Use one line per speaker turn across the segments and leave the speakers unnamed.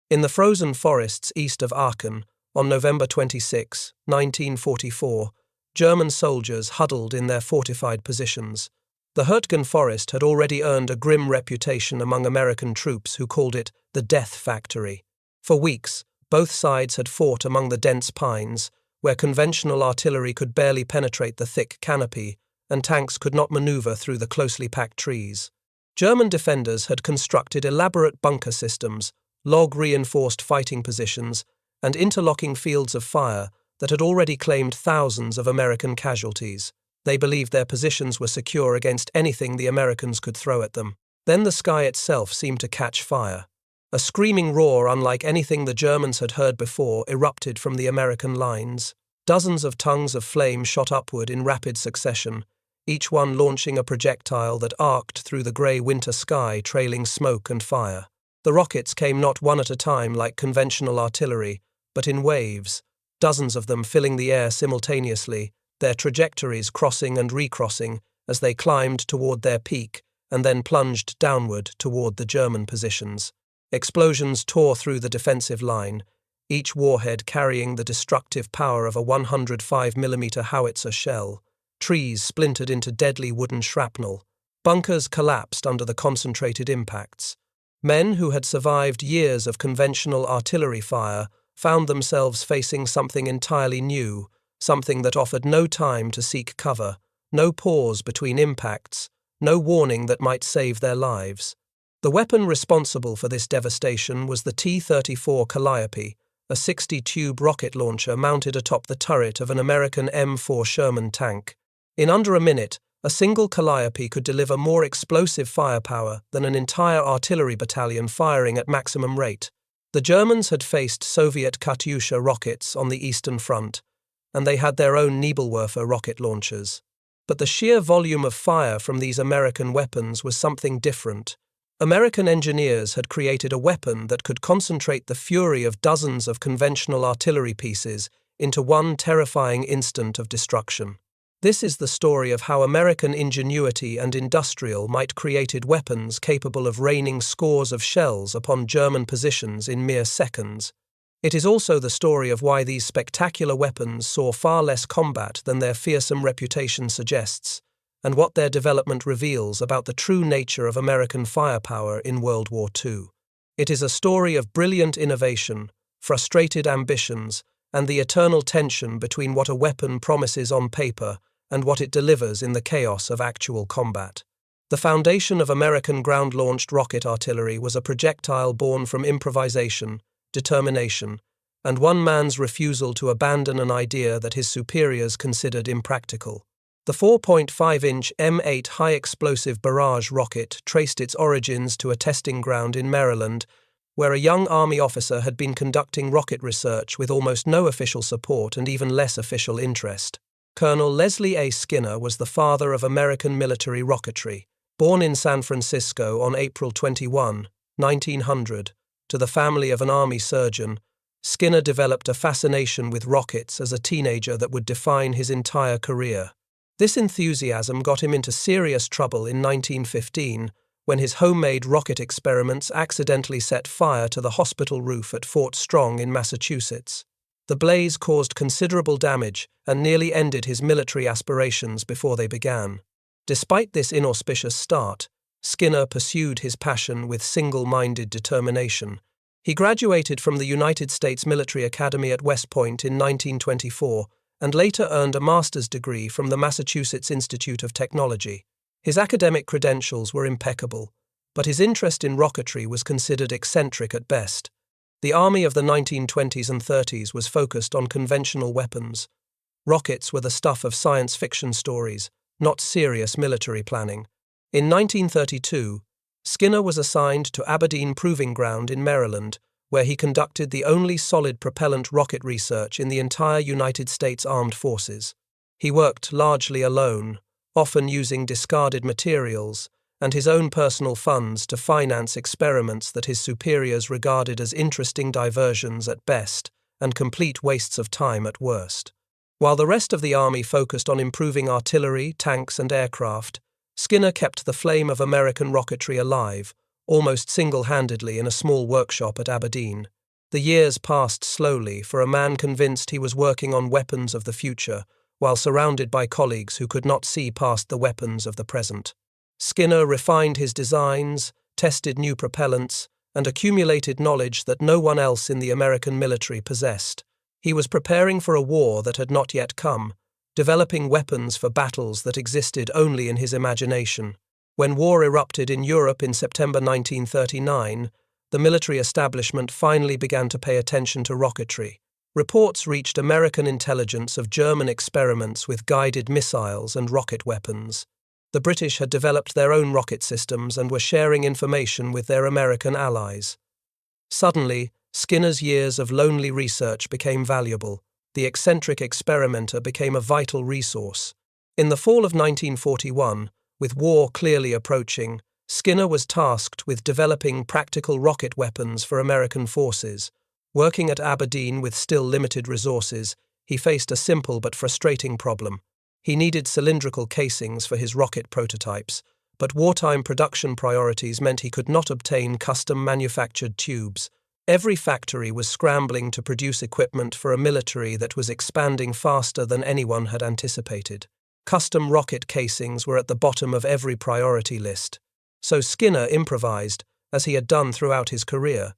In the frozen forests east of Aachen, on November 26, 1944, German soldiers huddled in their fortified positions. The Hurtgen Forest had already earned a grim reputation among American troops who called it the Death Factory. For weeks, both sides had fought among the dense pines, where conventional artillery could barely penetrate the thick canopy, and tanks could not maneuver through the closely packed trees. German defenders had constructed elaborate bunker systems, log-reinforced fighting positions, and interlocking fields of fire that had already claimed thousands of American casualties. They believed their positions were secure against anything the Americans could throw at them. Then the sky itself seemed to catch fire. A screaming roar unlike anything the Germans had heard before erupted from the American lines. Dozens of tongues of flame shot upward in rapid succession, each one launching a projectile that arced through the grey winter sky, trailing smoke and fire. The rockets came not one at a time like conventional artillery, but in waves, dozens of them filling the air simultaneously, their trajectories crossing and recrossing as they climbed toward their peak and then plunged downward toward the German positions. Explosions tore through the defensive line, each warhead carrying the destructive power of a 105mm howitzer shell. Trees splintered into deadly wooden shrapnel. Bunkers collapsed under the concentrated impacts. Men who had survived years of conventional artillery fire found themselves facing something entirely new, something that offered no time to seek cover, no pause between impacts, no warning that might save their lives. The weapon responsible for this devastation was the T34 Calliope, a 60-tube rocket launcher mounted atop the turret of an American M4 Sherman tank. In under a minute, a single Calliope could deliver more explosive firepower than an entire artillery battalion firing at maximum rate. The Germans had faced Soviet Katyusha rockets on the Eastern Front, and they had their own Nebelwerfer rocket launchers. But the sheer volume of fire from these American weapons was something different. American engineers had created a weapon that could concentrate the fury of dozens of conventional artillery pieces into one terrifying instant of destruction. This is the story of how American ingenuity and industrial might created weapons capable of raining scores of shells upon German positions in mere seconds. It is also the story of why these spectacular weapons saw far less combat than their fearsome reputation suggests, and what their development reveals about the true nature of American firepower in World War II. It is a story of brilliant innovation, frustrated ambitions, and the eternal tension between what a weapon promises on paper and what it delivers in the chaos of actual combat. The foundation of American ground-launched rocket artillery was a projectile born from improvisation, determination, and one man's refusal to abandon an idea that his superiors considered impractical. The 4.5-inch M8 high-explosive barrage rocket traced its origins to a testing ground in Maryland, where a young Army officer had been conducting rocket research with almost no official support and even less official interest. Colonel Leslie A. Skinner was the father of American military rocketry. Born in San Francisco on April 21, 1900, to the family of an Army surgeon, Skinner developed a fascination with rockets as a teenager that would define his entire career. This enthusiasm got him into serious trouble in 1915 when his homemade rocket experiments accidentally set fire to the hospital roof at Fort Strong in Massachusetts. The blaze caused considerable damage and nearly ended his military aspirations before they began. Despite this inauspicious start, Skinner pursued his passion with single-minded determination. He graduated from the United States Military Academy at West Point in 1924 and later earned a master's degree from the Massachusetts Institute of Technology. His academic credentials were impeccable, but his interest in rocketry was considered eccentric at best. The Army of the 1920s and 30s was focused on conventional weapons. Rockets were the stuff of science fiction stories, not serious military planning. In 1932, Skinner was assigned to Aberdeen Proving Ground in Maryland, where he conducted the only solid propellant rocket research in the entire United States Armed Forces. He worked largely alone, often using discarded materials and his own personal funds to finance experiments that his superiors regarded as interesting diversions at best and complete wastes of time at worst. While the rest of the Army focused on improving artillery, tanks, and aircraft, Skinner kept the flame of American rocketry alive, almost single-handedly in a small workshop at Aberdeen. The years passed slowly for a man convinced he was working on weapons of the future, while surrounded by colleagues who could not see past the weapons of the present. Skinner refined his designs, tested new propellants, and accumulated knowledge that no one else in the American military possessed. He was preparing for a war that had not yet come, developing weapons for battles that existed only in his imagination. When war erupted in Europe in September 1939, the military establishment finally began to pay attention to rocketry. Reports reached American intelligence of German experiments with guided missiles and rocket weapons. The British had developed their own rocket systems and were sharing information with their American allies. Suddenly, Skinner's years of lonely research became valuable. The eccentric experimenter became a vital resource. In the fall of 1941, with war clearly approaching, Skinner was tasked with developing practical rocket weapons for American forces. Working at Aberdeen with still limited resources, he faced a simple but frustrating problem. He needed cylindrical casings for his rocket prototypes, but wartime production priorities meant he could not obtain custom-manufactured tubes. Every factory was scrambling to produce equipment for a military that was expanding faster than anyone had anticipated. Custom rocket casings were at the bottom of every priority list. So Skinner improvised, as he had done throughout his career.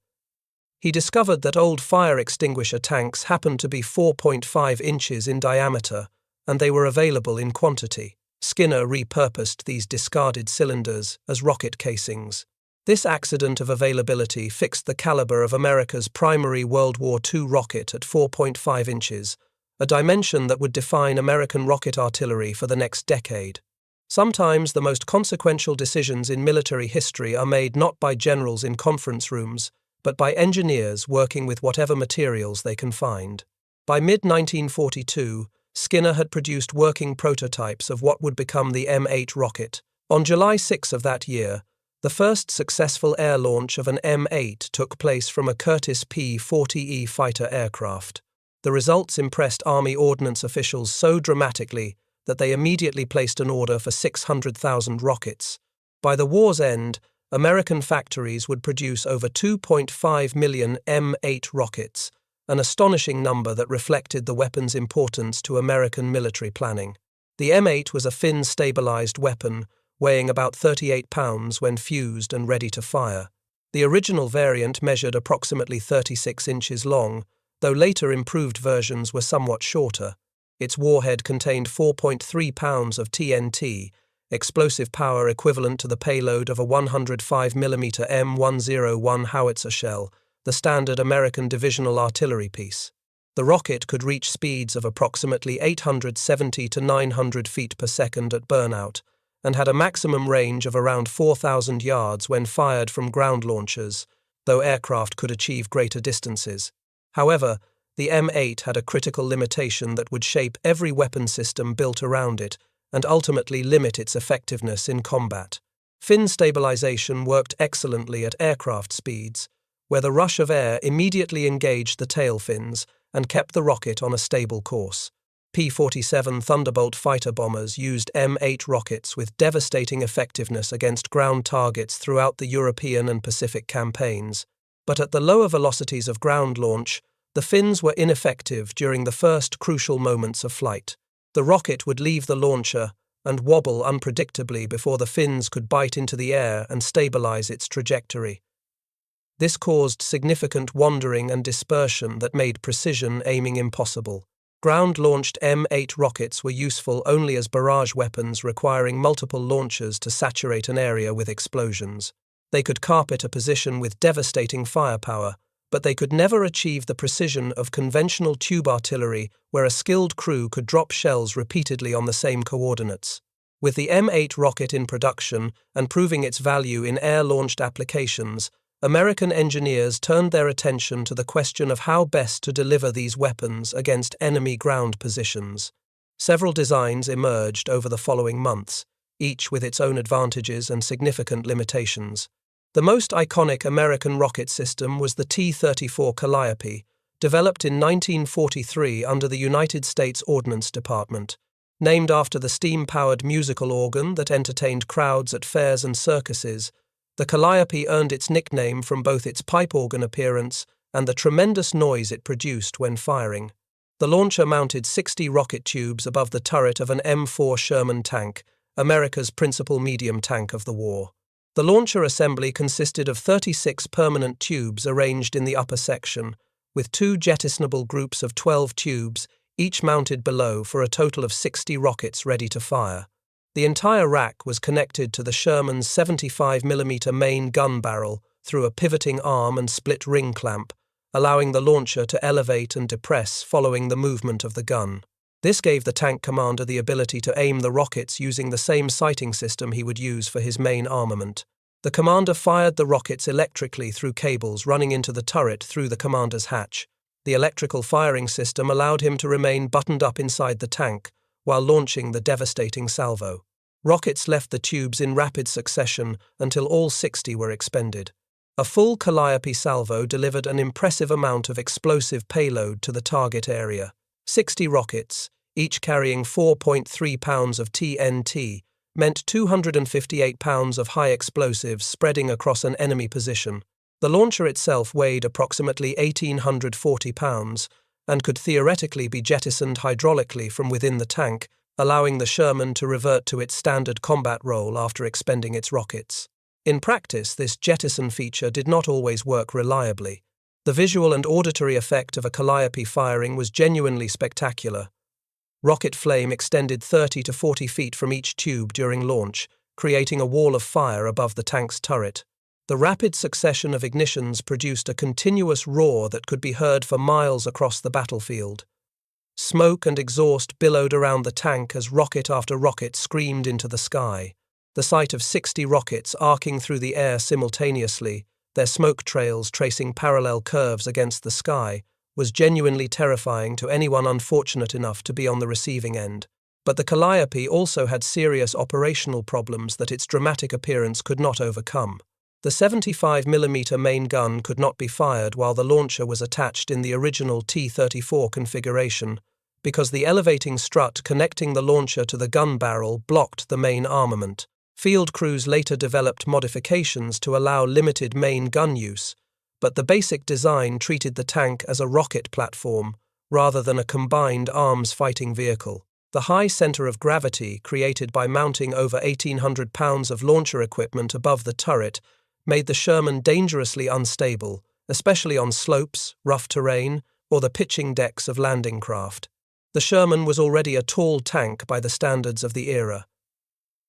He discovered that old fire extinguisher tanks happened to be 4.5 inches in diameter, and they were available in quantity. Skinner repurposed these discarded cylinders as rocket casings. This accident of availability fixed the caliber of America's primary World War II rocket at 4.5 inches, a dimension that would define American rocket artillery for the next decade. Sometimes the most consequential decisions in military history are made not by generals in conference rooms, but by engineers working with whatever materials they can find. By mid-1942, Skinner had produced working prototypes of what would become the M8 rocket. On July 6 of that year, the first successful air launch of an M8 took place from a Curtiss P-40E fighter aircraft. The results impressed Army ordnance officials so dramatically that they immediately placed an order for 600,000 rockets. By the war's end, American factories would produce over 2.5 million M8 rockets, an astonishing number that reflected the weapon's importance to American military planning. The M8 was a fin-stabilized weapon, weighing about 38 pounds when fused and ready to fire. The original variant measured approximately 36 inches long, though later improved versions were somewhat shorter. Its warhead contained 4.3 pounds of TNT, explosive power equivalent to the payload of a 105mm M101 howitzer shell, the standard American divisional artillery piece. The rocket could reach speeds of approximately 870 to 900 feet per second at burnout, and had a maximum range of around 4,000 yards when fired from ground launchers, though aircraft could achieve greater distances. However, the M8 had a critical limitation that would shape every weapon system built around it and ultimately limit its effectiveness in combat. Fin stabilization worked excellently at aircraft speeds, where the rush of air immediately engaged the tail fins and kept the rocket on a stable course. P-47 Thunderbolt fighter bombers used M8 rockets with devastating effectiveness against ground targets throughout the European and Pacific campaigns, but at the lower velocities of ground launch, the fins were ineffective during the first crucial moments of flight. The rocket would leave the launcher and wobble unpredictably before the fins could bite into the air and stabilize its trajectory. This caused significant wandering and dispersion that made precision aiming impossible. Ground-launched M8 rockets were useful only as barrage weapons requiring multiple launchers to saturate an area with explosions. They could carpet a position with devastating firepower, but they could never achieve the precision of conventional tube artillery where a skilled crew could drop shells repeatedly on the same coordinates. With the M8 rocket in production and proving its value in air-launched applications, American engineers turned their attention to the question of how best to deliver these weapons against enemy ground positions. Several designs emerged over the following months, each with its own advantages and significant limitations. The most iconic American rocket system was the T34 Calliope, developed in 1943 under the United States Ordnance Department. Named after the steam-powered musical organ that entertained crowds at fairs and circuses, the Calliope earned its nickname from both its pipe organ appearance and the tremendous noise it produced when firing. The launcher mounted 60 rocket tubes above the turret of an M4 Sherman tank, America's principal medium tank of the war. The launcher assembly consisted of 36 permanent tubes arranged in the upper section, with 2 jettisonable groups of 12 tubes, each mounted below for a total of 60 rockets ready to fire. The entire rack was connected to the Sherman's 75mm main gun barrel through a pivoting arm and split ring clamp, allowing the launcher to elevate and depress following the movement of the gun. This gave the tank commander the ability to aim the rockets using the same sighting system he would use for his main armament. The commander fired the rockets electrically through cables running into the turret through the commander's hatch. The electrical firing system allowed him to remain buttoned up inside the tank while launching the devastating salvo. Rockets left the tubes in rapid succession until all 60 were expended. A full Calliope salvo delivered an impressive amount of explosive payload to the target area. 60 rockets, each carrying 4.3 pounds of TNT, meant 258 pounds of high explosives spreading across an enemy position. The launcher itself weighed approximately 1,840 pounds and could theoretically be jettisoned hydraulically from within the tank, allowing the Sherman to revert to its standard combat role after expending its rockets. In practice, this jettison feature did not always work reliably. The visual and auditory effect of a Calliope firing was genuinely spectacular. Rocket flame extended 30 to 40 feet from each tube during launch, creating a wall of fire above the tank's turret. The rapid succession of ignitions produced a continuous roar that could be heard for miles across the battlefield. Smoke and exhaust billowed around the tank as rocket after rocket screamed into the sky. The sight of 60 rockets arcing through the air simultaneously, their smoke trails tracing parallel curves against the sky, was genuinely terrifying to anyone unfortunate enough to be on the receiving end. But the Calliope also had serious operational problems that its dramatic appearance could not overcome. The 75mm main gun could not be fired while the launcher was attached in the original T34 configuration, because the elevating strut connecting the launcher to the gun barrel blocked the main armament. Field crews later developed modifications to allow limited main gun use, but the basic design treated the tank as a rocket platform rather than a combined arms fighting vehicle. The high center of gravity created by mounting over 1,800 pounds of launcher equipment above the turret made the Sherman dangerously unstable, especially on slopes, rough terrain, or the pitching decks of landing craft. The Sherman was already a tall tank by the standards of the era.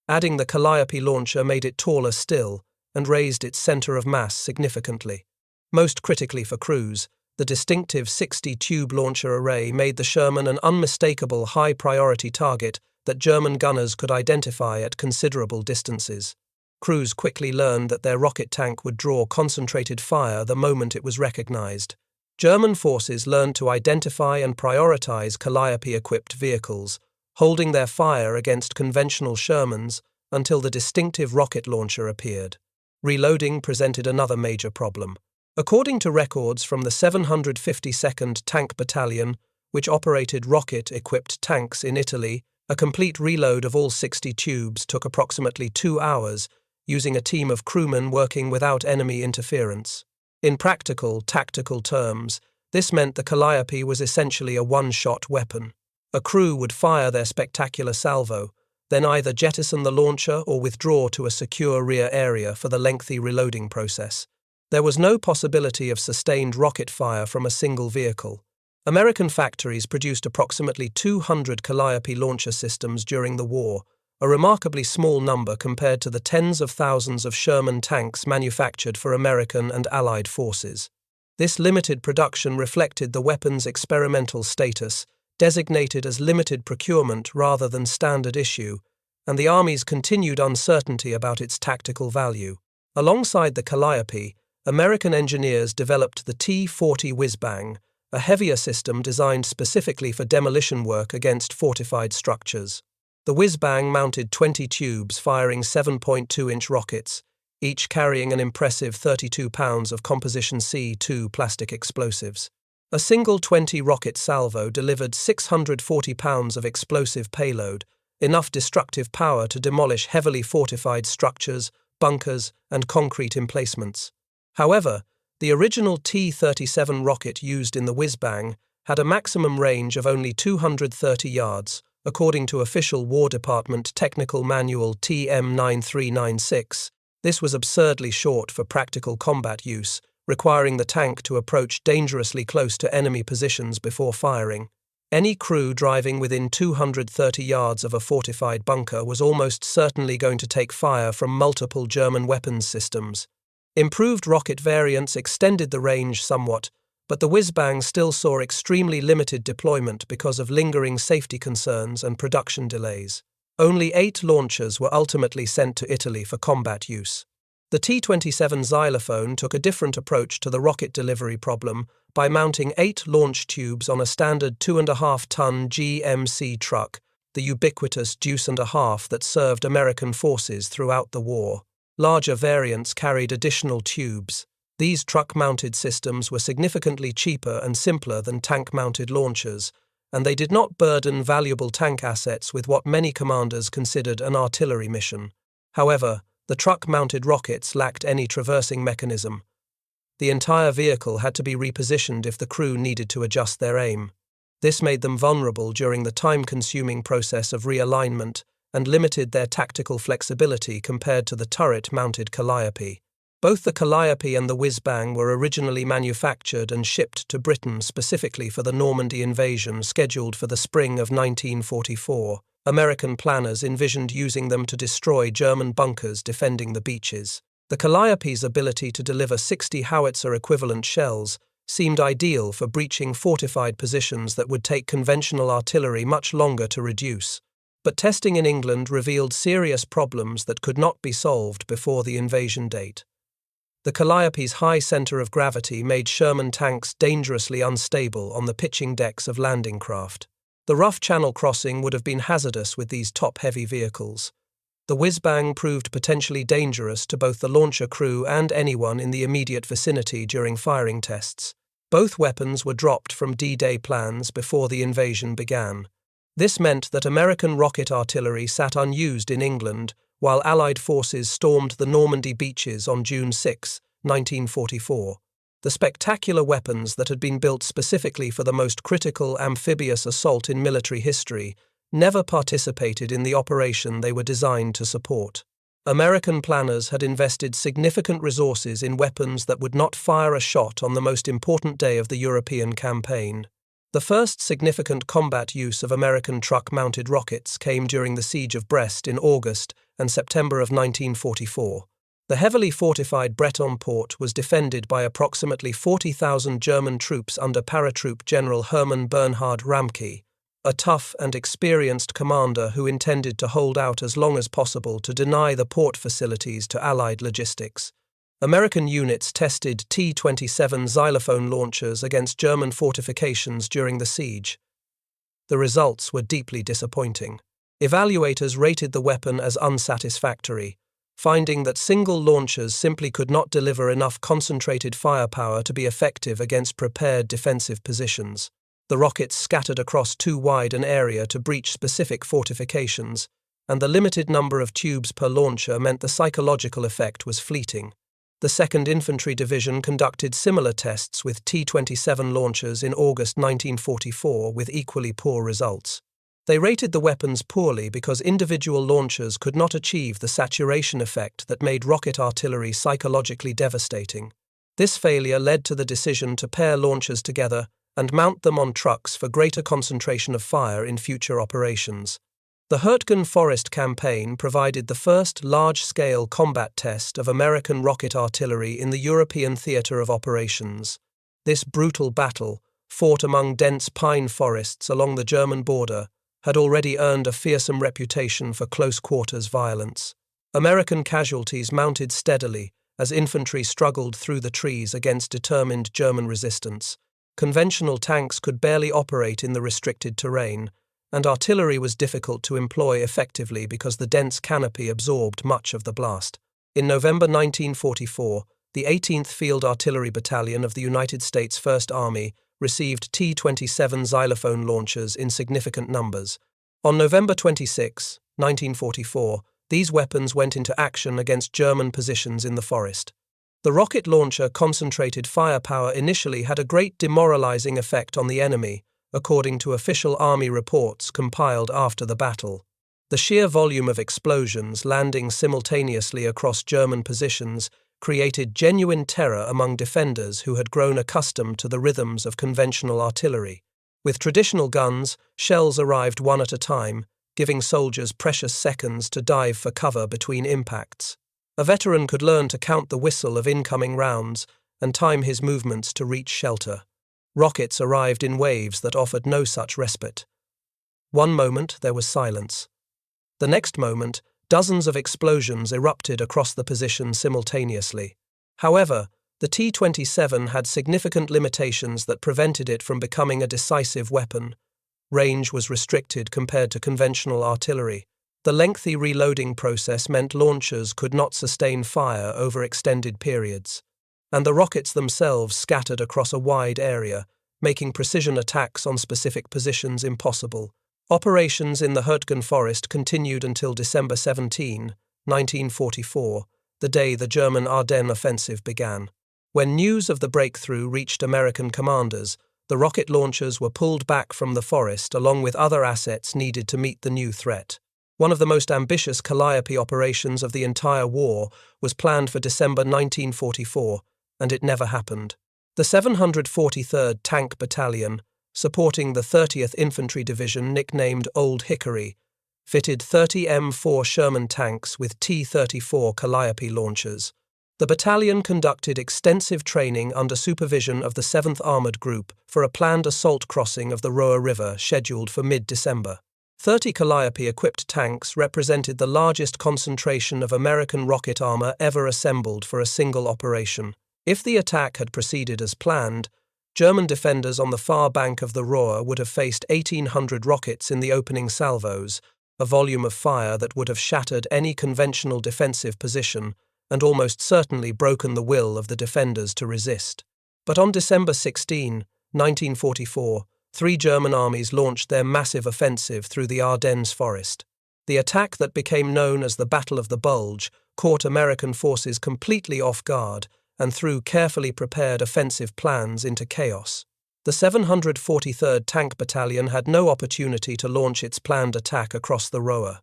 Adding the Calliope launcher made it taller still and raised its center of mass significantly. Most critically for crews, the distinctive 60-tube launcher array made the Sherman an unmistakable high-priority target that German gunners could identify at considerable distances. Crews quickly learned that their rocket tank would draw concentrated fire the moment it was recognized. German forces learned to identify and prioritize Calliope-equipped vehicles, holding their fire against conventional Shermans until the distinctive rocket launcher appeared. Reloading presented another major problem. According to records from the 752nd Tank Battalion, which operated rocket-equipped tanks in Italy, a complete reload of all 60 tubes took approximately 2 hours, using a team of crewmen working without enemy interference. In practical, tactical terms, this meant the Calliope was essentially a one-shot weapon. A crew would fire their spectacular salvo, then either jettison the launcher or withdraw to a secure rear area for the lengthy reloading process. There was no possibility of sustained rocket fire from a single vehicle. American factories produced approximately 200 Calliope launcher systems during the war, a remarkably small number compared to the tens of thousands of Sherman tanks manufactured for American and Allied forces. This limited production reflected the weapon's experimental status, designated as limited procurement rather than standard issue, and the Army's continued uncertainty about its tactical value. Alongside the Calliope, American engineers developed the T-40 Whiz-Bang, a heavier system designed specifically for demolition work against fortified structures. The Whiz-Bang mounted 20 tubes firing 7.2-inch rockets, each carrying an impressive 32 pounds of Composition C2 plastic explosives. A single 20-rocket salvo delivered 640 pounds of explosive payload, enough destructive power to demolish heavily fortified structures, bunkers, and concrete emplacements. However, The original T-37 rocket used in the whiz-bang had a maximum range of only 230 yards, according to official War Department Technical Manual TM9396. This was absurdly short for practical combat use, requiring the tank to approach dangerously close to enemy positions before firing. Any crew driving within 230 yards of a fortified bunker was almost certainly going to take fire from multiple German weapons systems. Improved rocket variants extended the range somewhat, but the whiz-bang still saw extremely limited deployment because of lingering safety concerns and production delays. Only 8 launchers were ultimately sent to Italy for combat use. The T-27 xylophone took a different approach to the rocket delivery problem by mounting 8 launch tubes on a standard 2.5-ton GMC truck, the ubiquitous deuce and a half that served American forces throughout the war. Larger variants carried additional tubes. These truck-mounted systems were significantly cheaper and simpler than tank-mounted launchers, and they did not burden valuable tank assets with what many commanders considered an artillery mission. However, the truck-mounted rockets lacked any traversing mechanism. The entire vehicle had to be repositioned if the crew needed to adjust their aim. This made them vulnerable during the time-consuming process of realignment and limited their tactical flexibility compared to the turret-mounted Calliope. Both the Calliope and the whiz-bang were originally manufactured and shipped to Britain specifically for the Normandy invasion scheduled for the spring of 1944. American planners envisioned using them to destroy German bunkers defending the beaches. The Calliope's ability to deliver 60 howitzer-equivalent shells seemed ideal for breaching fortified positions that would take conventional artillery much longer to reduce. But testing in England revealed serious problems that could not be solved before the invasion date. The Calliope's high center of gravity made Sherman tanks dangerously unstable on the pitching decks of landing craft. The rough channel crossing would have been hazardous with these top-heavy vehicles. The whiz-bang proved potentially dangerous to both the launcher crew and anyone in the immediate vicinity during firing tests. Both weapons were dropped from D-Day plans before the invasion began. This meant that American rocket artillery sat unused in England while Allied forces stormed the Normandy beaches on June 6, 1944. The spectacular weapons that had been built specifically for the most critical amphibious assault in military history never participated in the operation they were designed to support. American planners had invested significant resources in weapons that would not fire a shot on the most important day of the European campaign. The first significant combat use of American truck-mounted rockets came during the Siege of Brest in August and September of 1944. The heavily fortified Breton port was defended by approximately 40,000 German troops under paratroop General Hermann Bernhard Ramke, a tough and experienced commander who intended to hold out as long as possible to deny the port facilities to Allied logistics. American units tested T-27 xylophone launchers against German fortifications during the siege. The results were deeply disappointing. Evaluators rated the weapon as unsatisfactory, finding that single launchers simply could not deliver enough concentrated firepower to be effective against prepared defensive positions. The rockets scattered across too wide an area to breach specific fortifications, and the limited number of tubes per launcher meant the psychological effect was fleeting. The 2nd Infantry Division conducted similar tests with T-27 launchers in August 1944 with equally poor results. They rated the weapons poorly because individual launchers could not achieve the saturation effect that made rocket artillery psychologically devastating. This failure led to the decision to pair launchers together and mount them on trucks for greater concentration of fire in future operations. The Hurtgen Forest campaign provided the first large-scale combat test of American rocket artillery in the European theatre of operations. This brutal battle, fought among dense pine forests along the German border, had already earned a fearsome reputation for close-quarters violence. American casualties mounted steadily as infantry struggled through the trees against determined German resistance. Conventional tanks could barely operate in the restricted terrain, and artillery was difficult to employ effectively because the dense canopy absorbed much of the blast. In November 1944, the 18th Field Artillery Battalion of the United States First Army received T-27 xylophone launchers in significant numbers. On November 26, 1944, these weapons went into action against German positions in the forest. The rocket launcher concentrated firepower initially had a great demoralizing effect on the enemy, according to official army reports compiled after the battle. The sheer volume of explosions landing simultaneously across German positions created genuine terror among defenders who had grown accustomed to the rhythms of conventional artillery. With traditional guns, shells arrived one at a time, giving soldiers precious seconds to dive for cover between impacts. A veteran could learn to count the whistle of incoming rounds and time his movements to reach shelter. Rockets arrived in waves that offered no such respite. One moment there was silence. The next moment, dozens of explosions erupted across the position simultaneously. However, the T-27 had significant limitations that prevented it from becoming a decisive weapon. Range was restricted compared to conventional artillery. The lengthy reloading process meant launchers could not sustain fire over extended periods, and the rockets themselves scattered across a wide area, making precision attacks on specific positions impossible. Operations in the Hurtgen Forest continued until December 17, 1944, the day the German Ardennes offensive began. When news of the breakthrough reached American commanders, the rocket launchers were pulled back from the forest along with other assets needed to meet the new threat. One of the most ambitious Calliope operations of the entire war was planned for December 1944, and it never happened. The 743rd Tank Battalion, supporting the 30th Infantry Division nicknamed Old Hickory, fitted 30 M4 Sherman tanks with T34 Calliope launchers. The battalion conducted extensive training under supervision of the 7th Armoured Group for a planned assault crossing of the Roer River scheduled for mid-December. 30 Calliope-equipped tanks represented the largest concentration of American rocket armor ever assembled for a single operation. If the attack had proceeded as planned, German defenders on the far bank of the Roer would have faced 1,800 rockets in the opening salvos, a volume of fire that would have shattered any conventional defensive position and almost certainly broken the will of the defenders to resist. But on December 16, 1944, 3 German armies launched their massive offensive through the Ardennes forest. The attack that became known as the Battle of the Bulge caught American forces completely off guard and threw carefully prepared offensive plans into chaos. The 743rd Tank Battalion had no opportunity to launch its planned attack across the Roer.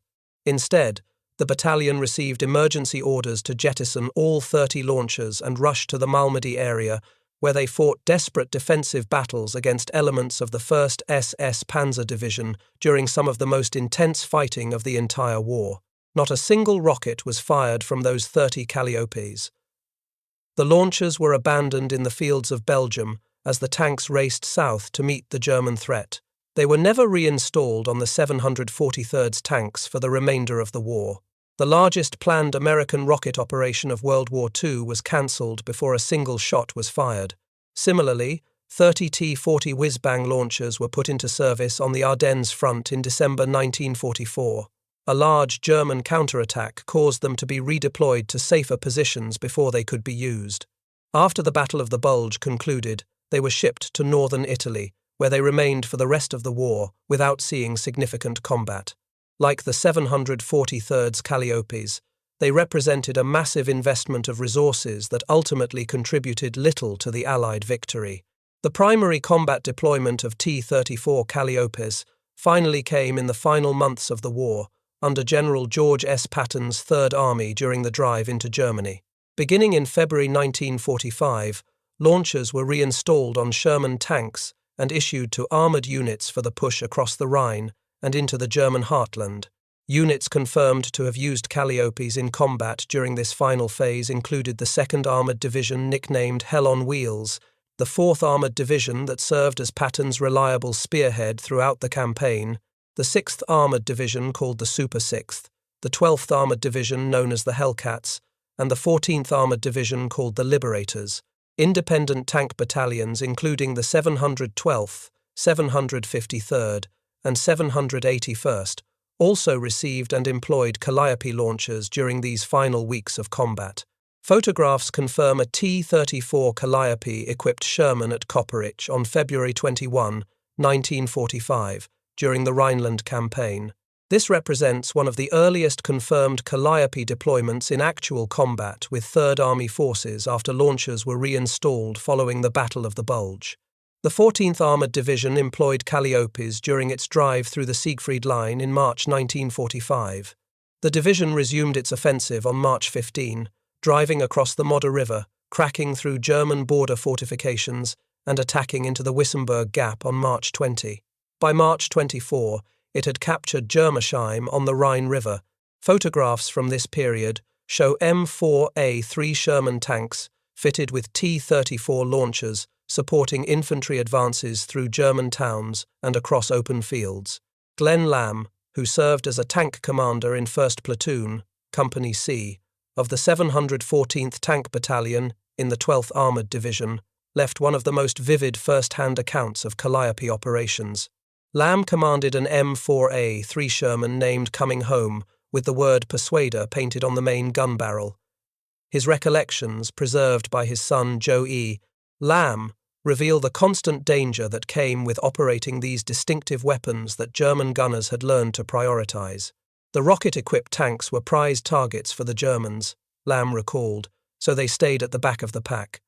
Instead, the battalion received emergency orders to jettison all 30 launchers and rush to the Malmedy area, where they fought desperate defensive battles against elements of the 1st SS Panzer Division during some of the most intense fighting of the entire war. Not a single rocket was fired from those 30 Calliopes. The launchers were abandoned in the fields of Belgium as the tanks raced south to meet the German threat. They were never reinstalled on the 743rd's tanks for the remainder of the war. The largest planned American rocket operation of World War II was cancelled before a single shot was fired. Similarly, 30 T-40 whiz-bang launchers were put into service on the Ardennes front in December 1944. A large German counterattack caused them to be redeployed to safer positions before they could be used. After the Battle of the Bulge concluded, they were shipped to northern Italy, where they remained for the rest of the war without seeing significant combat. Like the 743rd Calliopes, they represented a massive investment of resources that ultimately contributed little to the Allied victory. The primary combat deployment of T-34 Calliope finally came in the final months of the war, under General George S. Patton's Third Army during the drive into Germany. Beginning in February 1945, launchers were reinstalled on Sherman tanks and issued to armoured units for the push across the Rhine and into the German heartland. Units confirmed to have used Calliopes in combat during this final phase included the 2nd Armoured Division nicknamed Hell on Wheels, the 4th Armoured Division that served as Patton's reliable spearhead throughout the campaign, the 6th Armoured Division called the Super 6th, the 12th Armoured Division known as the Hellcats, and the 14th Armoured Division called the Liberators. Independent tank battalions including the 712th, 753rd, and 781st also received and employed Calliope launchers during these final weeks of combat. Photographs confirm a T-34 Calliope-equipped Sherman at Kopperich on February 21, 1945, during the Rhineland campaign. This represents one of the earliest confirmed Calliope deployments in actual combat with Third Army forces after launchers were reinstalled following the Battle of the Bulge. The 14th Armoured Division employed Calliopes during its drive through the Siegfried Line in March 1945. The division resumed its offensive on March 15, driving across the Roer River, cracking through German border fortifications, and attacking into the Wissembourg Gap on March 20. By March 24, it had captured Germersheim on the Rhine River. Photographs from this period show M4A3 Sherman tanks fitted with T34 launchers supporting infantry advances through German towns and across open fields. Glen Lamb, who served as a tank commander in 1st Platoon, Company C, of the 714th Tank Battalion in the 12th Armoured Division, left one of the most vivid first-hand accounts of Calliope operations. Lamb commanded an M4A3 Sherman named Coming Home, with the word Persuader painted on the main gun barrel. His recollections, preserved by his son Joe E. Lamb, reveal the constant danger that came with operating these distinctive weapons that German gunners had learned to prioritize. The rocket-equipped tanks were prized targets for the Germans, Lamb recalled, so they stayed at the back of the pack.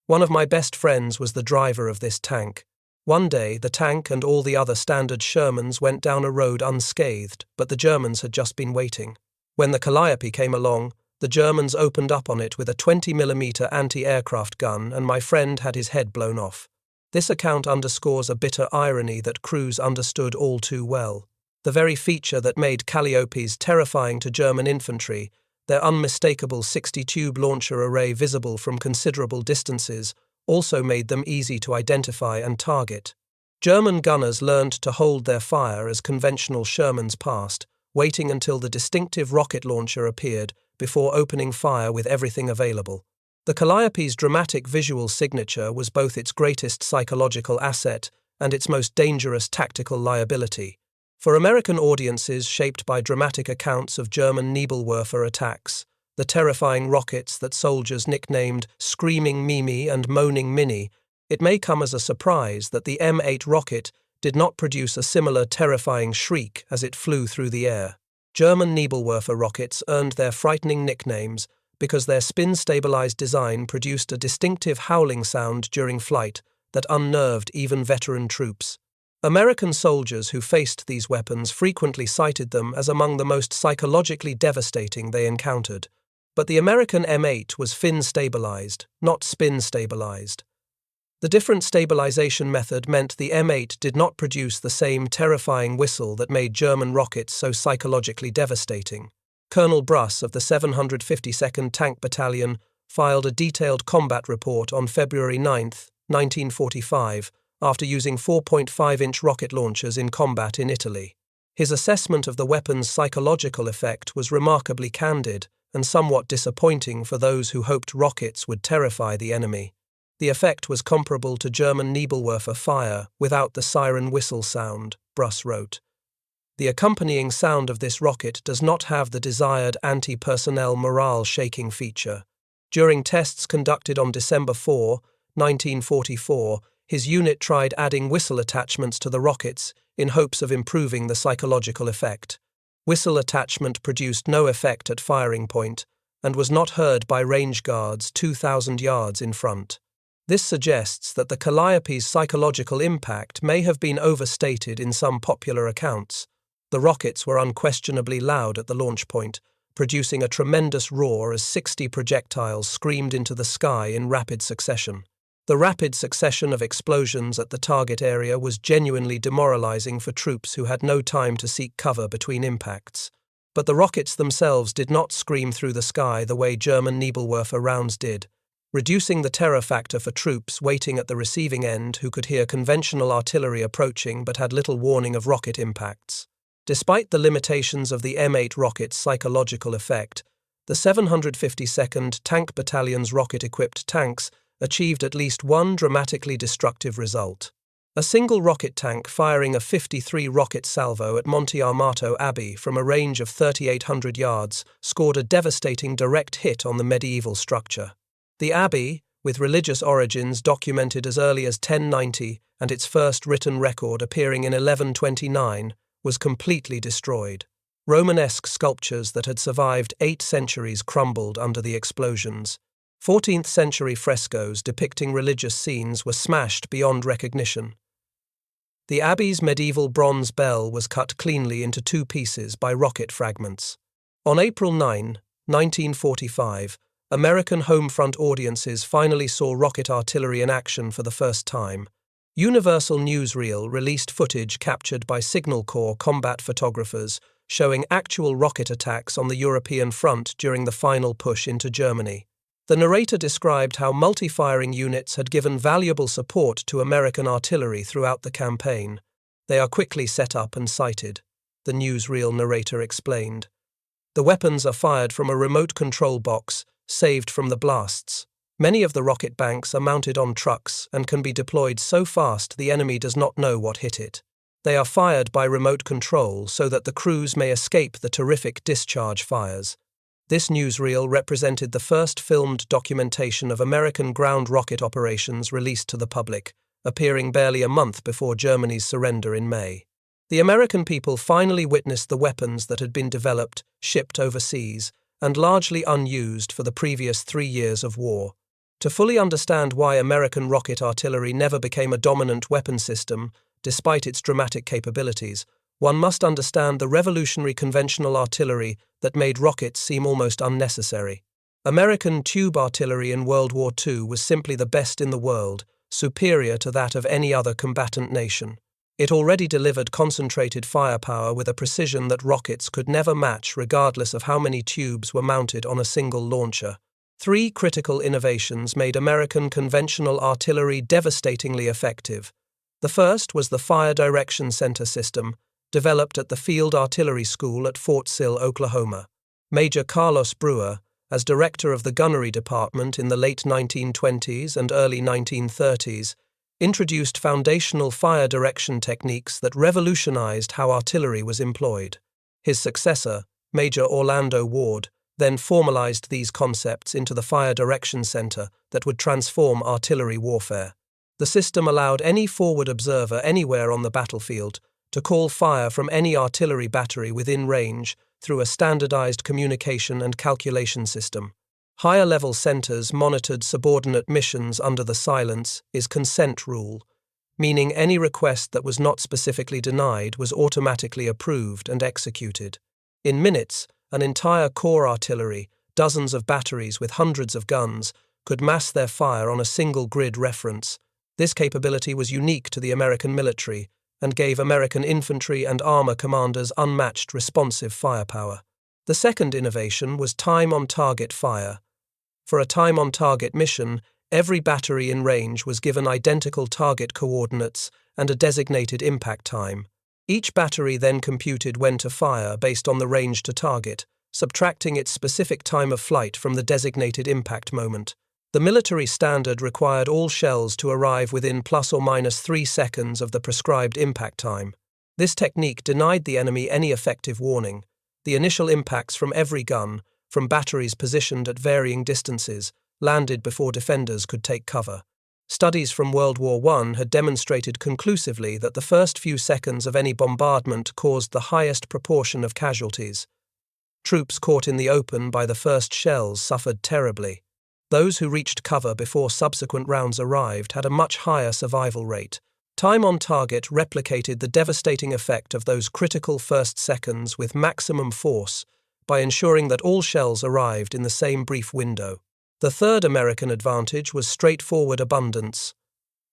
One of my best friends was the driver of this tank. One day, the tank and all the other standard Shermans went down a road unscathed, but the Germans had just been waiting. When the Calliope came along, the Germans opened up on it with a 20mm anti-aircraft gun, and my friend had his head blown off. This account underscores a bitter irony that crews understood all too well. The very feature that made Calliopes terrifying to German infantry, their unmistakable 60-tube launcher array visible from considerable distances, also made them easy to identify and target. German gunners learned to hold their fire as conventional Shermans passed, waiting until the distinctive rocket launcher appeared before opening fire with everything available. The Calliope's dramatic visual signature was both its greatest psychological asset and its most dangerous tactical liability. For American audiences shaped by dramatic accounts of German Nebelwerfer attacks, the terrifying rockets that soldiers nicknamed Screaming Mimi and Moaning Minnie, it may come as a surprise that the M8 rocket did not produce a similar terrifying shriek as it flew through the air. German Nebelwerfer rockets earned their frightening nicknames because their spin-stabilized design produced a distinctive howling sound during flight that unnerved even veteran troops. American soldiers who faced these weapons frequently cited them as among the most psychologically devastating they encountered. But the American M8 was fin-stabilized, not spin-stabilized. The different stabilization method meant the M8 did not produce the same terrifying whistle that made German rockets so psychologically devastating. Colonel Bruss of the 752nd Tank Battalion filed a detailed combat report on February 9, 1945, after using 4.5-inch rocket launchers in combat in Italy. His assessment of the weapon's psychological effect was remarkably candid and somewhat disappointing for those who hoped rockets would terrify the enemy. The effect was comparable to German Nebelwerfer fire without the siren whistle sound, Bruss wrote. The accompanying sound of this rocket does not have the desired anti-personnel morale-shaking feature. During tests conducted on December 4, 1944, his unit tried adding whistle attachments to the rockets in hopes of improving the psychological effect. Whistle attachment produced no effect at firing point and was not heard by range guards 2,000 yards in front. This suggests that the Calliope's psychological impact may have been overstated in some popular accounts. The rockets were unquestionably loud at the launch point, producing a tremendous roar as 60 projectiles screamed into the sky in rapid succession. The rapid succession of explosions at the target area was genuinely demoralizing for troops who had no time to seek cover between impacts. But the rockets themselves did not scream through the sky the way German Nebelwerfer rounds did, reducing the terror factor for troops waiting at the receiving end who could hear conventional artillery approaching but had little warning of rocket impacts. Despite the limitations of the M8 rocket's psychological effect, the 752nd Tank Battalion's rocket-equipped tanks achieved at least one dramatically destructive result. A single rocket tank firing a 53 rocket salvo at Monte Armato Abbey from a range of 3,800 yards scored a devastating direct hit on the medieval structure. The Abbey, with religious origins documented as early as 1090 and its first written record appearing in 1129, was completely destroyed. Romanesque sculptures that had survived 8 centuries crumbled under the explosions. 14th-century frescoes depicting religious scenes were smashed beyond recognition. The abbey's medieval bronze bell was cut cleanly into 2 pieces by rocket fragments. On April 9, 1945, American home front audiences finally saw rocket artillery in action for the first time. Universal Newsreel released footage captured by Signal Corps combat photographers showing actual rocket attacks on the European front during the final push into Germany. The narrator described how multi-firing units had given valuable support to American artillery throughout the campaign. They are quickly set up and sighted, the newsreel narrator explained. The weapons are fired from a remote control box, saved from the blasts. Many of the rocket banks are mounted on trucks and can be deployed so fast the enemy does not know what hit it. They are fired by remote control so that the crews may escape the terrific discharge fires. This newsreel represented the first filmed documentation of American ground rocket operations released to the public, appearing barely a month before Germany's surrender in May. The American people finally witnessed the weapons that had been developed, shipped overseas, and largely unused for the previous 3 years of war. To fully understand why American rocket artillery never became a dominant weapon system, despite its dramatic capabilities, one must understand the revolutionary conventional artillery that made rockets seem almost unnecessary. American tube artillery in World War II was simply the best in the world, superior to that of any other combatant nation. It already delivered concentrated firepower with a precision that rockets could never match regardless of how many tubes were mounted on a single launcher. 3 critical innovations made American conventional artillery devastatingly effective. The first was the Fire Direction Center system, developed at the Field Artillery School at Fort Sill, Oklahoma. Major Carlos Brewer, as director of the gunnery department in the late 1920s and early 1930s, introduced foundational fire direction techniques that revolutionized how artillery was employed. His successor, Major Orlando Ward, then formalized these concepts into the Fire Direction Center that would transform artillery warfare. The system allowed any forward observer anywhere on the battlefield to call fire from any artillery battery within range through a standardized communication and calculation system. Higher-level centers monitored subordinate missions under the silence is consent rule, meaning any request that was not specifically denied was automatically approved and executed. In minutes, an entire corps artillery, dozens of batteries with hundreds of guns, could mass their fire on a single grid reference. This capability was unique to the American military and gave American infantry and armor commanders unmatched responsive firepower. The second innovation was time-on-target fire. For a time-on-target mission, every battery in range was given identical target coordinates and a designated impact time. Each battery then computed when to fire based on the range to target, subtracting its specific time of flight from the designated impact moment. The military standard required all shells to arrive within plus or minus 3 seconds of the prescribed impact time. This technique denied the enemy any effective warning. The initial impacts from every gun, from batteries positioned at varying distances, landed before defenders could take cover. Studies from World War I had demonstrated conclusively that the first few seconds of any bombardment caused the highest proportion of casualties. Troops caught in the open by the first shells suffered terribly. Those who reached cover before subsequent rounds arrived had a much higher survival rate. Time on target replicated the devastating effect of those critical first seconds with maximum force by ensuring that all shells arrived in the same brief window. The third American advantage was straightforward abundance.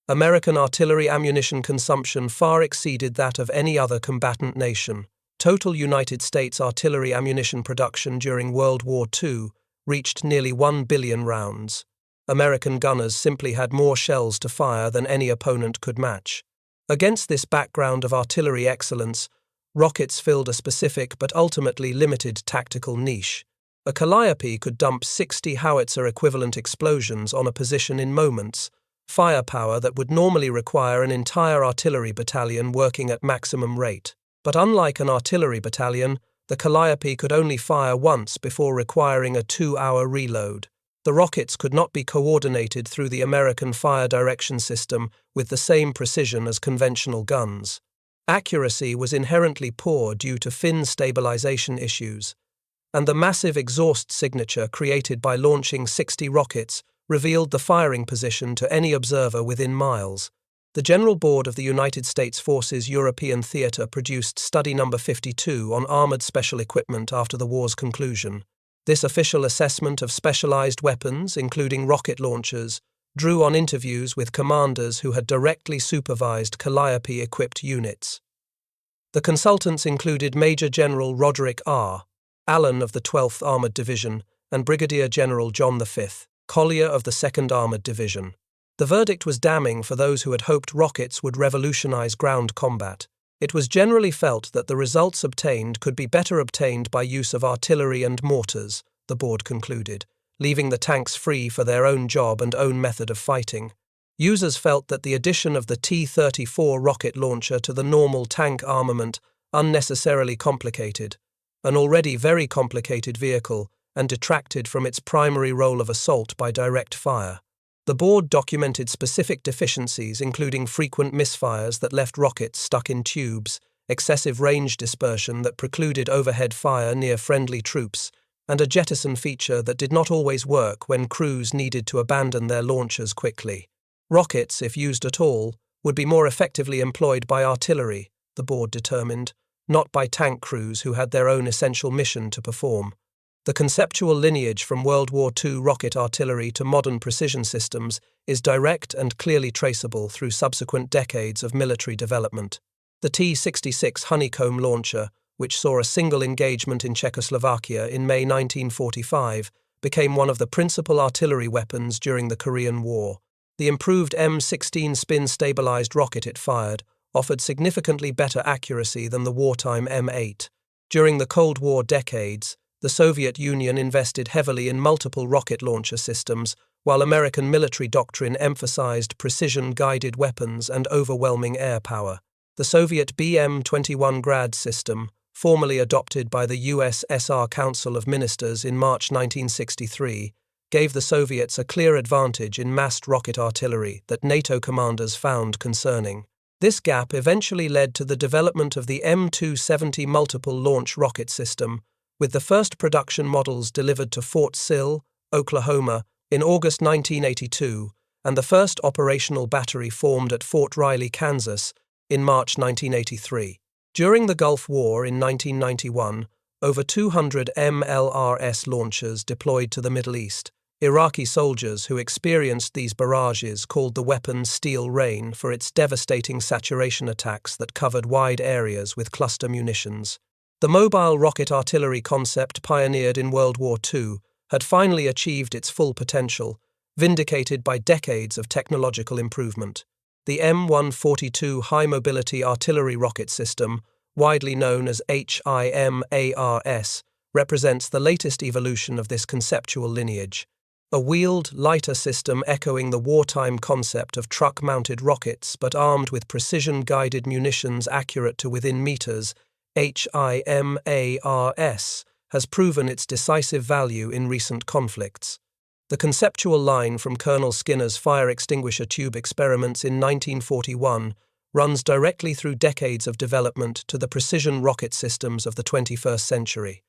American artillery ammunition consumption far exceeded that of any other combatant nation. Total United States artillery ammunition production during World War II reached nearly 1 billion rounds. American gunners simply had more shells to fire than any opponent could match. Against this background of artillery excellence, rockets filled a specific but ultimately limited tactical niche. A Calliope could dump 60 howitzer-equivalent explosions on a position in moments, firepower that would normally require an entire artillery battalion working at maximum rate. But unlike an artillery battalion, the Calliope could only fire once before requiring a 2-hour reload. The rockets could not be coordinated through the American fire direction system with the same precision as conventional guns. Accuracy was inherently poor due to fin stabilization issues, and the massive exhaust signature created by launching 60 rockets revealed the firing position to any observer within miles. The General Board of the United States Forces European Theater produced Study No. 52 on armored special equipment after the war's conclusion. This official assessment of specialized weapons, including rocket launchers, drew on interviews with commanders who had directly supervised Calliope-equipped units. The consultants included Major General Roderick R. Allen of the 12th Armored Division and Brigadier General John V. Collier of the 2nd Armored Division. The verdict was damning for those who had hoped rockets would revolutionize ground combat. It was generally felt that the results obtained could be better obtained by use of artillery and mortars, the board concluded, leaving the tanks free for their own job and own method of fighting. Users felt that the addition of the T34 rocket launcher to the normal tank armament unnecessarily complicated an already very complicated vehicle and detracted from its primary role of assault by direct fire. The board documented specific deficiencies, including frequent misfires that left rockets stuck in tubes, excessive range dispersion that precluded overhead fire near friendly troops, and a jettison feature that did not always work when crews needed to abandon their launchers quickly. Rockets, if used at all, would be more effectively employed by artillery, the board determined, not by tank crews who had their own essential mission to perform. The conceptual lineage from World War II rocket artillery to modern precision systems is direct and clearly traceable through subsequent decades of military development. The T-66 Honeycomb launcher, which saw a single engagement in Czechoslovakia in May 1945, became one of the principal artillery weapons during the Korean War. The improved M16 spin-stabilized rocket it fired offered significantly better accuracy than the wartime M8. During the Cold War decades, the Soviet Union invested heavily in multiple rocket launcher systems, while American military doctrine emphasized precision-guided weapons and overwhelming air power. The Soviet BM-21 Grad system, formally adopted by the USSR Council of Ministers in March 1963, gave the Soviets a clear advantage in massed rocket artillery that NATO commanders found concerning. This gap eventually led to the development of the M270 multiple launch rocket system, with the first production models delivered to Fort Sill, Oklahoma, in August 1982, and the first operational battery formed at Fort Riley, Kansas, in March 1983. During the Gulf War in 1991, over 200 MLRS launchers deployed to the Middle East. Iraqi soldiers who experienced these barrages called the weapon Steel Rain for its devastating saturation attacks that covered wide areas with cluster munitions. The mobile rocket artillery concept pioneered in World War II had finally achieved its full potential, vindicated by decades of technological improvement. The M142 high-mobility artillery rocket system, widely known as HIMARS, represents the latest evolution of this conceptual lineage. A wheeled, lighter system echoing the wartime concept of truck-mounted rockets but armed with precision-guided munitions accurate to within meters, HIMARS has proven its decisive value in recent conflicts. The conceptual line from Colonel Skinner's fire extinguisher tube experiments in 1941 runs directly through decades of development to the precision rocket systems of the 21st century.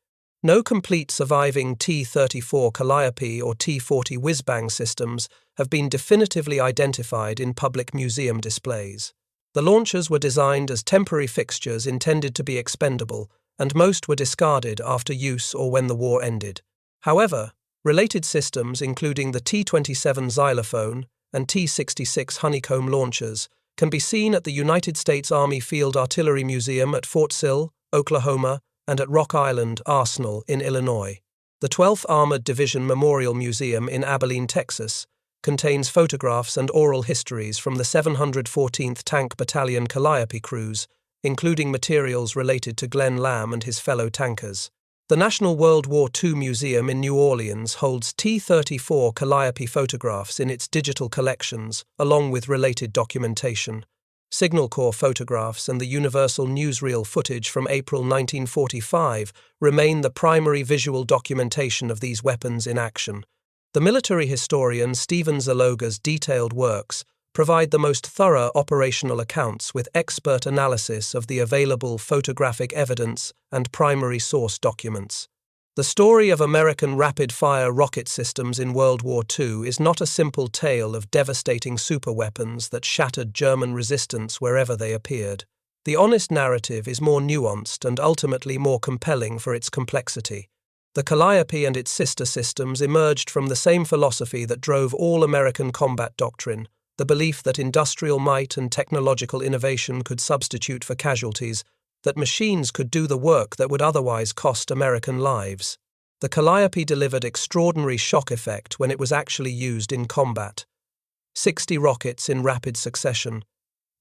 No complete surviving T34 Calliope or T40 whiz-bang systems have been definitively identified in public museum displays. The launchers were designed as temporary fixtures intended to be expendable, and most were discarded after use or when the war ended. However, related systems including the T-27 Xylophone and T-66 Honeycomb launchers can be seen at the United States Army Field Artillery Museum at Fort Sill, Oklahoma, and at Rock Island Arsenal in Illinois. The 12th Armored Division Memorial Museum in Abilene, Texas, contains photographs and oral histories from the 714th Tank Battalion Calliope crews, including materials related to Glen Lamb and his fellow tankers. The National World War II Museum in New Orleans holds T-34 Calliope photographs in its digital collections, along with related documentation. Signal Corps photographs and the Universal newsreel footage from April 1945 remain the primary visual documentation of these weapons in action. The military historian Stephen Zaloga's detailed works, provide the most thorough operational accounts with expert analysis of the available photographic evidence and primary source documents. The story of American rapid-fire rocket systems in World War II is not a simple tale of devastating superweapons that shattered German resistance wherever they appeared. The honest narrative is more nuanced and ultimately more compelling for its complexity. The Calliope and its sister systems emerged from the same philosophy that drove all American combat doctrine, the belief that industrial might and technological innovation could substitute for casualties, that machines could do the work that would otherwise cost American lives. The Calliope delivered extraordinary shock effect when it was actually used in combat. 60 rockets in rapid succession,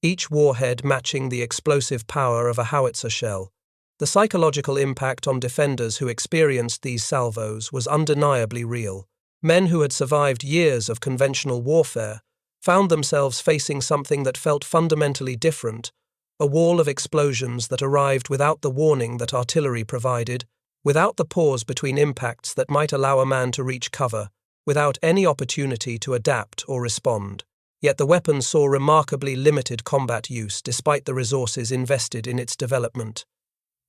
each warhead matching the explosive power of a howitzer shell. The psychological impact on defenders who experienced these salvos was undeniably real. Men who had survived years of conventional warfare found themselves facing something that felt fundamentally different, a wall of explosions that arrived without the warning that artillery provided, without the pause between impacts that might allow a man to reach cover, without any opportunity to adapt or respond. Yet the weapon saw remarkably limited combat use despite the resources invested in its development.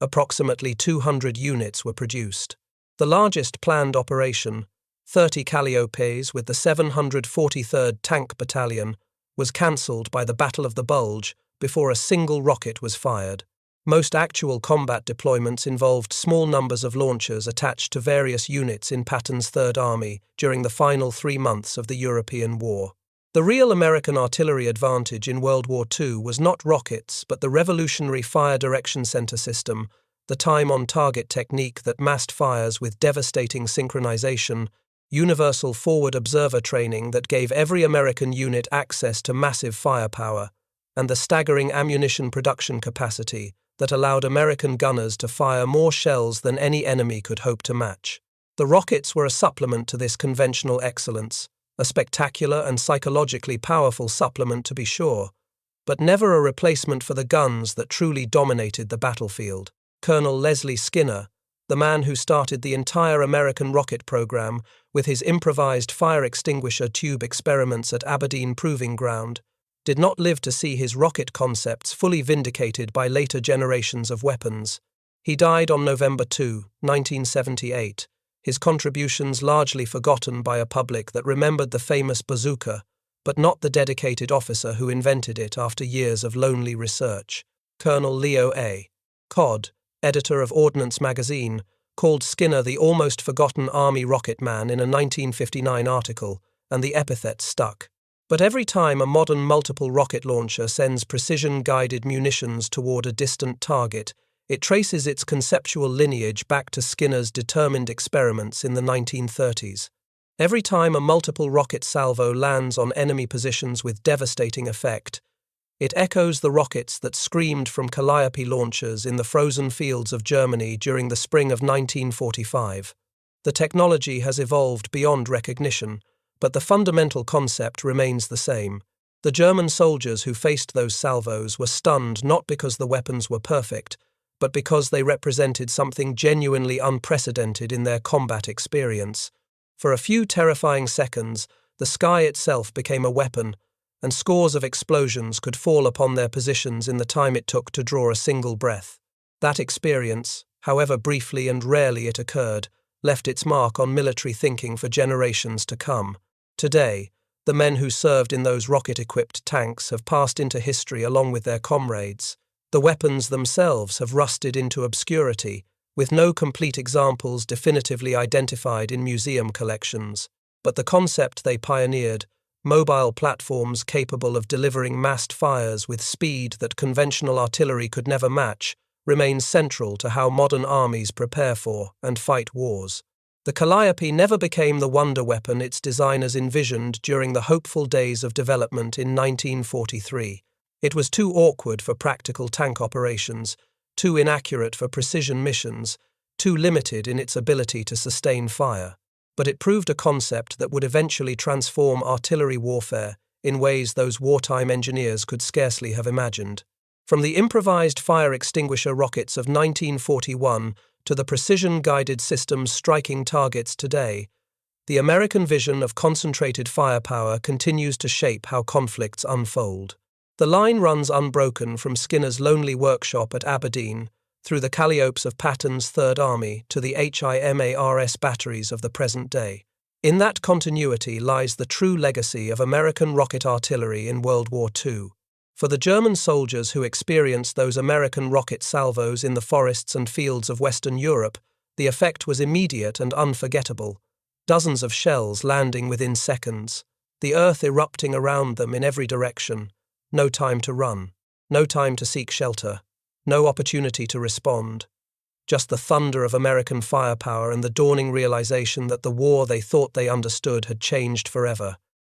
Approximately 200 units were produced. The largest planned operation, 30 Calliopes with the 743rd Tank Battalion, was cancelled by the Battle of the Bulge before a single rocket was fired. Most actual combat deployments involved small numbers of launchers attached to various units in Patton's Third Army during the final 3 months of the European War. The real American artillery advantage in World War II was not rockets but the revolutionary fire direction center system, the time-on-target technique that massed fires with devastating synchronization, universal forward observer training that gave every American unit access to massive firepower, and the staggering ammunition production capacity that allowed American gunners to fire more shells than any enemy could hope to match. The rockets were a supplement to this conventional excellence, a spectacular and psychologically powerful supplement to be sure, but never a replacement for the guns that truly dominated the battlefield. Colonel Leslie Skinner, the man who started the entire American rocket program with his improvised fire extinguisher tube experiments at Aberdeen Proving Ground, did not live to see his rocket concepts fully vindicated by later generations of weapons. He died on November 2, 1978, his contributions largely forgotten by a public that remembered the famous bazooka, but not the dedicated officer who invented it after years of lonely research. Colonel Leo A. Codd, editor of Ordnance magazine, called Skinner the almost forgotten Army rocket man in a 1959 article, and the epithet stuck. But every time a modern multiple rocket launcher sends precision-guided munitions toward a distant target, it traces its conceptual lineage back to Skinner's determined experiments in the 1930s. Every time a multiple rocket salvo lands on enemy positions with devastating effect, it echoes the rockets that screamed from Calliope launchers in the frozen fields of Germany during the spring of 1945. The technology has evolved beyond recognition, but the fundamental concept remains the same. The German soldiers who faced those salvos were stunned not because the weapons were perfect, but because they represented something genuinely unprecedented in their combat experience. For a few terrifying seconds, the sky itself became a weapon, and scores of explosions could fall upon their positions in the time it took to draw a single breath. That experience, however briefly and rarely it occurred, left its mark on military thinking for generations to come. Today, the men who served in those rocket-equipped tanks have passed into history along with their comrades. The weapons themselves have rusted into obscurity, with no complete examples definitively identified in museum collections. But the concept they pioneered, mobile platforms capable of delivering massed fires with speed that conventional artillery could never match, remains central to how modern armies prepare for and fight wars. The Calliope never became the wonder weapon its designers envisioned during the hopeful days of development in 1943. It was too awkward for practical tank operations, too inaccurate for precision missions, too limited in its ability to sustain fire. But it proved a concept that would eventually transform artillery warfare in ways those wartime engineers could scarcely have imagined. From the improvised fire extinguisher rockets of 1941 to the precision-guided systems striking targets today, The American vision of concentrated firepower continues to shape how conflicts unfold. The line runs unbroken from Skinner's lonely workshop at Aberdeen, through the Calliopes of Patton's Third Army to the HIMARS batteries of the present day. In that continuity lies the true legacy of American rocket artillery in World War II. For the German soldiers who experienced those American rocket salvos in the forests and fields of Western Europe, the effect was immediate and unforgettable. Dozens of shells landing within seconds, the earth erupting around them in every direction. No time to run, no time to seek shelter, no opportunity to respond. Just the thunder of American firepower and the dawning realization that the war they thought they understood had changed forever.